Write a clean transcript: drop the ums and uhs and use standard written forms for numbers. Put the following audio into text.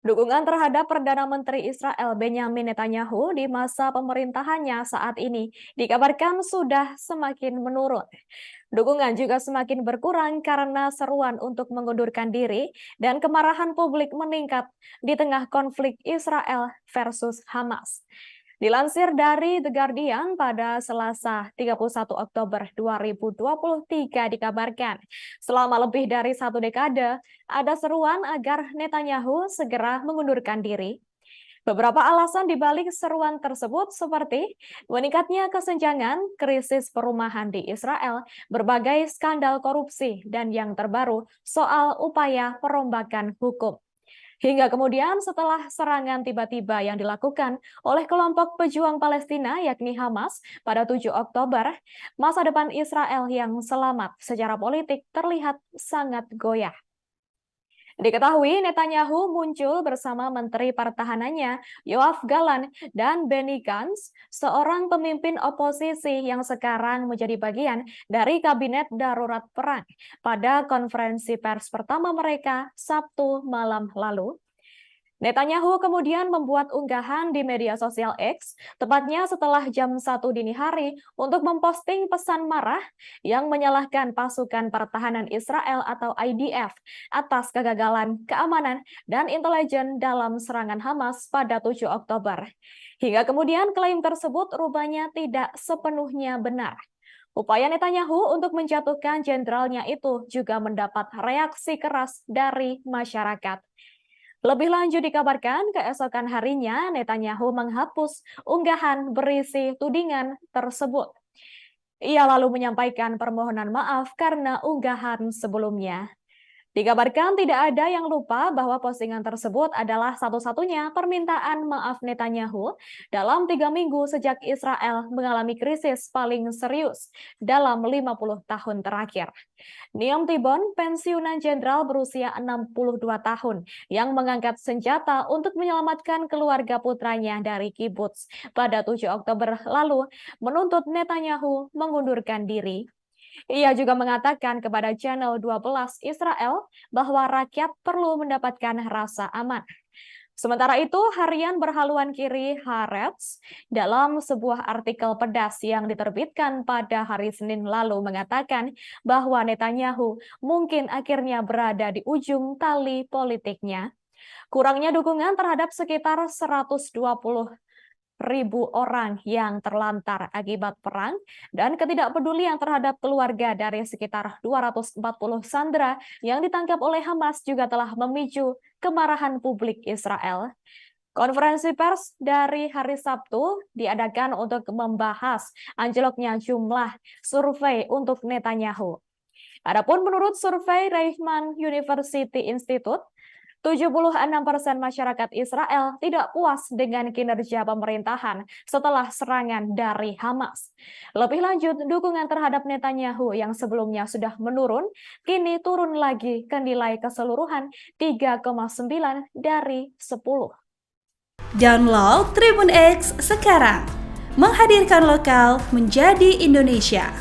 Dukungan terhadap Perdana Menteri Israel Benyamin Netanyahu di masa pemerintahannya saat ini dikabarkan sudah semakin menurun. Dukungan juga semakin berkurang karena seruan untuk mengundurkan diri dan kemarahan publik meningkat di tengah konflik Israel versus Hamas. Dilansir dari The Guardian pada Selasa 31 Oktober 2023 dikabarkan, selama lebih dari satu dekade, ada seruan agar Netanyahu segera mengundurkan diri. Beberapa alasan dibalik seruan tersebut seperti meningkatnya kesenjangan, krisis perumahan di Israel, berbagai skandal korupsi, dan yang terbaru soal upaya perombakan hukum. Hingga kemudian setelah serangan tiba-tiba yang dilakukan oleh kelompok pejuang Palestina yakni Hamas pada 7 Oktober, masa depan Israel yang selamat secara politik terlihat sangat goyah. Diketahui Netanyahu muncul bersama Menteri Pertahanannya Yoav Gallant dan Benny Gantz, seorang pemimpin oposisi yang sekarang menjadi bagian dari Kabinet Darurat Perang pada konferensi pers pertama mereka Sabtu malam lalu. Netanyahu kemudian membuat unggahan di media sosial X, tepatnya setelah jam 1 dini hari, untuk memposting pesan marah yang menyalahkan pasukan pertahanan Israel atau IDF atas kegagalan keamanan dan intelijen dalam serangan Hamas pada 7 Oktober. Hingga kemudian klaim tersebut rupanya tidak sepenuhnya benar. Upaya Netanyahu untuk menjatuhkan jenderalnya itu juga mendapat reaksi keras dari masyarakat. Lebih lanjut dikabarkan, keesokan harinya Netanyahu menghapus unggahan berisi tudingan tersebut. Ia lalu menyampaikan permohonan maaf karena unggahan sebelumnya. Dikabarkan tidak ada yang lupa bahwa postingan tersebut adalah satu-satunya permintaan maaf Netanyahu dalam 3 minggu sejak Israel mengalami krisis paling serius dalam 50 tahun terakhir. Neom Tibon, pensiunan jenderal berusia 62 tahun, yang mengangkat senjata untuk menyelamatkan keluarga putranya dari kibuts pada 7 Oktober lalu, menuntut Netanyahu mengundurkan diri. Ia juga mengatakan kepada Channel 12 Israel bahwa rakyat perlu mendapatkan rasa aman. Sementara itu, harian berhaluan kiri Haaretz dalam sebuah artikel pedas yang diterbitkan pada hari Senin lalu mengatakan bahwa Netanyahu mungkin akhirnya berada di ujung tali politiknya. Kurangnya dukungan terhadap sekitar 120.000 orang yang terlantar akibat perang dan ketidakpedulian terhadap keluarga dari sekitar 240 sandera yang ditangkap oleh Hamas juga telah memicu kemarahan publik Israel. Konferensi pers dari hari Sabtu diadakan untuk membahas anjloknya jumlah survei untuk Netanyahu. Adapun menurut survei Reichman University Institute, 76% masyarakat Israel tidak puas dengan kinerja pemerintahan setelah serangan dari Hamas. Lebih lanjut, dukungan terhadap Netanyahu yang sebelumnya sudah menurun, kini turun lagi ke nilai keseluruhan 3,9 dari 10. Download Tribun X sekarang, menghadirkan lokal menjadi Indonesia.